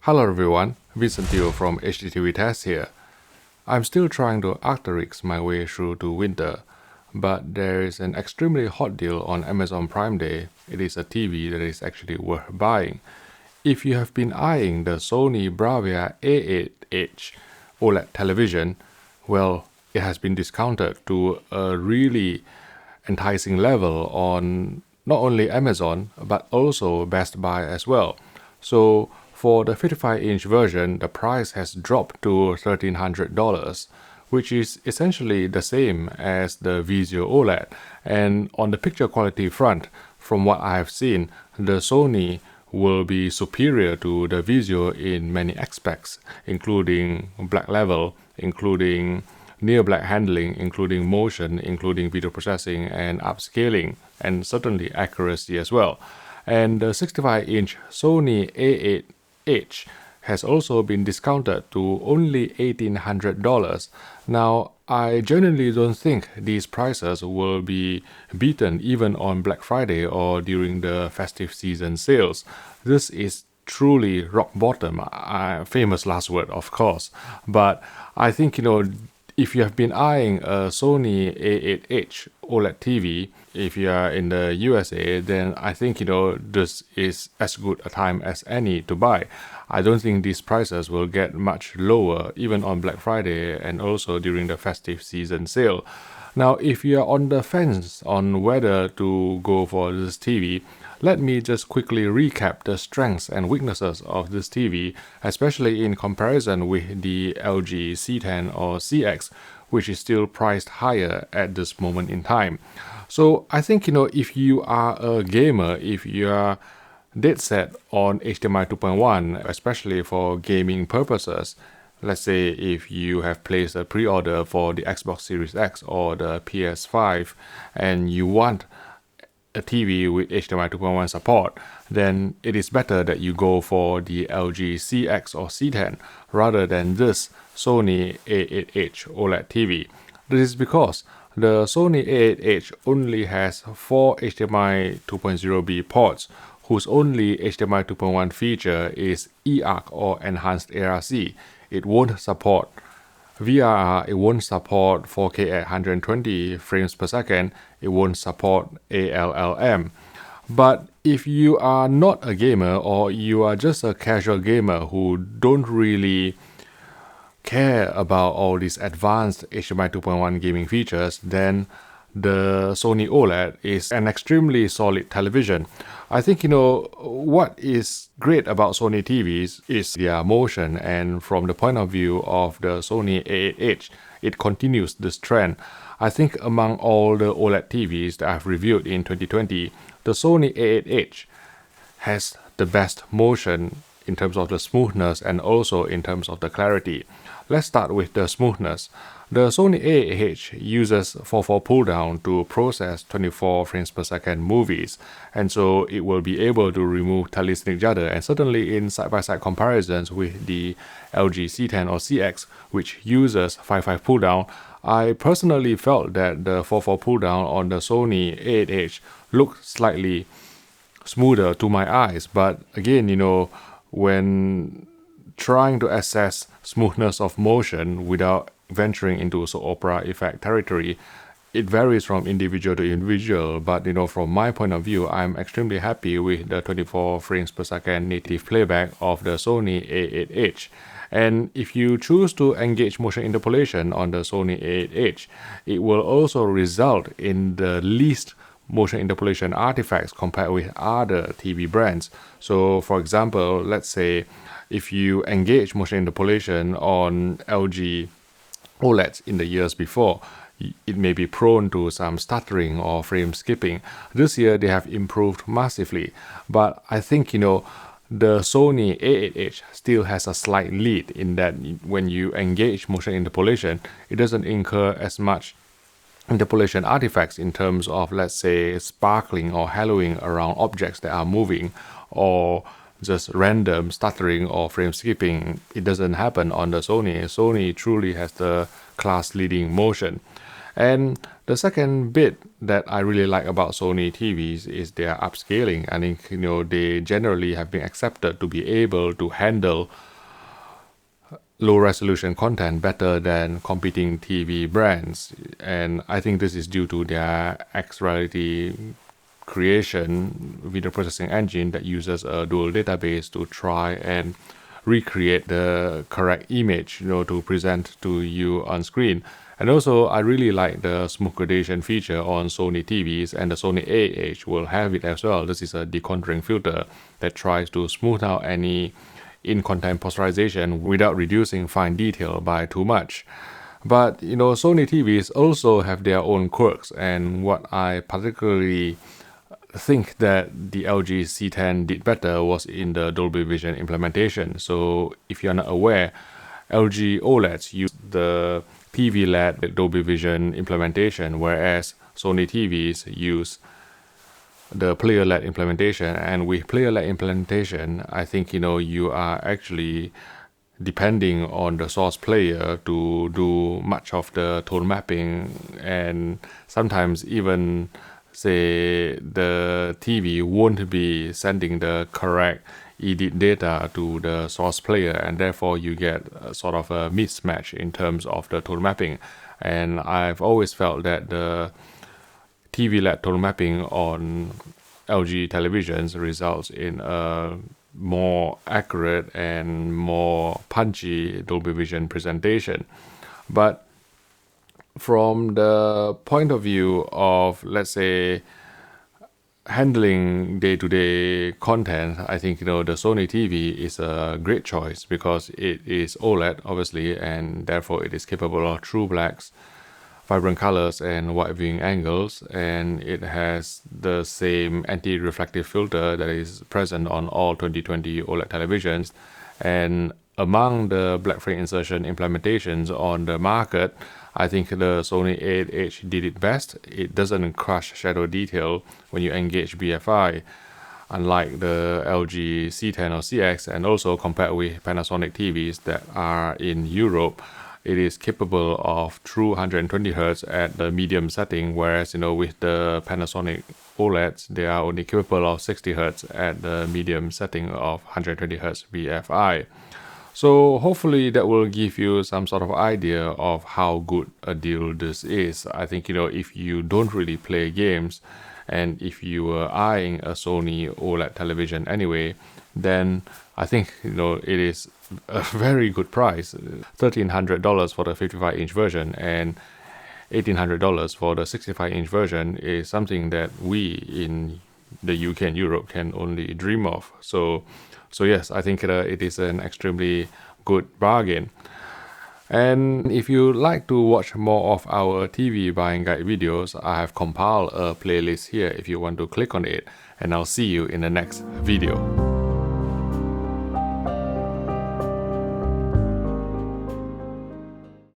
Hello everyone, Vincent Teo from HDTV Test here. I'm still trying to Arc'teryx my way through to winter, but there is an extremely hot deal on Amazon Prime Day. It is a TV that is actually worth buying. If you have been eyeing the Sony Bravia A8H OLED television, well, it has been discounted to a really enticing level on not only Amazon but also Best Buy as well. So for the 55-inch version, the price has dropped to $1,300, which is essentially the same as the Vizio OLED. And on the picture quality front, from what I have seen, the Sony will be superior to the Vizio in many aspects, including black level, including near black handling, including motion, including video processing and upscaling, and certainly accuracy as well. And the 65-inch Sony A8H has also been discounted to only $1,800. Now, I genuinely don't think these prices will be beaten even on Black Friday or during the festive season sales. This is truly rock bottom, famous last word of course, but I think if you have been eyeing a Sony A8H OLED TV, if you are in the USA, then I think this is as good a time as any to buy. I don't think these prices will get much lower even on Black Friday and also during the festive season sale. Now, if you are on the fence on whether to go for this TV, let me just quickly recap the strengths and weaknesses of this TV, especially in comparison with the LG C10 or CX, which is still priced higher at this moment in time. So I think, if you are a gamer, if you are dead set on HDMI 2.1, especially for gaming purposes, let's say if you have placed a pre-order for the Xbox Series X or the PS5 and you want a TV with HDMI 2.1 support, then it is better that you go for the LG CX or C10 rather than this Sony A8H OLED TV. This is because the Sony A8H only has 4 HDMI 2.0B ports, whose only HDMI 2.1 feature is eARC or Enhanced ARC. It won't support VRR, it won't support 4K at 120 frames per second, it won't support ALLM. But if you are not a gamer or you are just a casual gamer who don't really care about all these advanced HDMI 2.1 gaming features, then the Sony OLED is an extremely solid television. I think what is great about Sony TVs is their motion, and from the point of view of the Sony A8H, it continues this trend. I think among all the OLED TVs that I've reviewed in 2020, the Sony A8H has the best motion in terms of the smoothness and also in terms of the clarity. Let's start with the smoothness. The Sony A8H uses 4:4 pull-down to process 24 frames per second movies, and so it will be able to remove talismanic judder, and certainly in side-by-side comparisons with the LG C10 or CX, which uses 5:5 pull-down, I personally felt that the 4:4 pull-down on the Sony A8H looked slightly smoother to my eyes, but again, when trying to assess smoothness of motion without venturing into soap opera effect territory, it varies from individual to individual, but from my point of view, I'm extremely happy with the 24 frames per second native playback of the Sony A8H. And if you choose to engage motion interpolation on the Sony A8H, it will also result in the least motion interpolation artifacts compared with other TV brands. So for example, let's say if you engage motion interpolation on LG OLEDs in the years before, it may be prone to some stuttering or frame skipping. This year they have improved massively, but I think the Sony A8H still has a slight lead in that when you engage motion interpolation, it doesn't incur as much interpolation artifacts in terms of, let's say, sparkling or haloing around objects that are moving, or just random stuttering or frame skipping. It doesn't happen on the Sony. Sony truly has the class-leading motion. And the second bit that I really like about Sony TVs is their upscaling. I think, they generally have been accepted to be able to handle low resolution content better than competing TV brands. And I think this is due to their X-Reality creation video processing engine that uses a dual database to try and recreate the correct image, to present to you on screen. And also, I really like the smooth gradation feature on Sony TVs, and the Sony A8H will have it as well. This is a decontouring filter that tries to smooth out any in-content posterization without reducing fine detail by too much. But, Sony TVs also have their own quirks, and what I particularly think that the LG C10 did better was in the Dolby Vision implementation. So if you're not aware, LG OLEDs use the TV-led Dolby Vision implementation, whereas Sony TVs use the player-led implementation. And with player-led implementation, I think, you are actually depending on the source player to do much of the tone mapping, and sometimes even say the TV won't be sending the correct edit data to the source player, and therefore you get sort of a mismatch in terms of the tone mapping. And I've always felt that the TV-led tone mapping on LG televisions results in a more accurate and more punchy Dolby Vision presentation. But from the point of view of, let's say, handling day-to-day content, I think, the Sony TV is a great choice because it is OLED, obviously, and therefore it is capable of true blacks, vibrant colors, and wide viewing angles, and it has the same anti-reflective filter that is present on all 2020 OLED televisions. And among the black frame insertion implementations on the market, I think the Sony A8H did it best. It doesn't crush shadow detail when you engage BFI, unlike the LG C10 or CX, and also compared with Panasonic TVs that are in Europe, it is capable of true 120 Hz at the medium setting, whereas, with the Panasonic OLEDs, they are only capable of 60 Hz at the medium setting of 120 Hz BFI. So hopefully that will give you some sort of idea of how good a deal this is. I think, if you don't really play games, and if you were eyeing a Sony OLED television anyway, then I think, it is a very good price. $1,300 for the 55-inch version and $1,800 for the 65-inch version is something that we in the UK and Europe can only dream of. So yes, I think it is an extremely good bargain. And if you like to watch more of our TV buying guide videos, I have compiled a playlist here if you want to click on it, and I'll see you in the next video.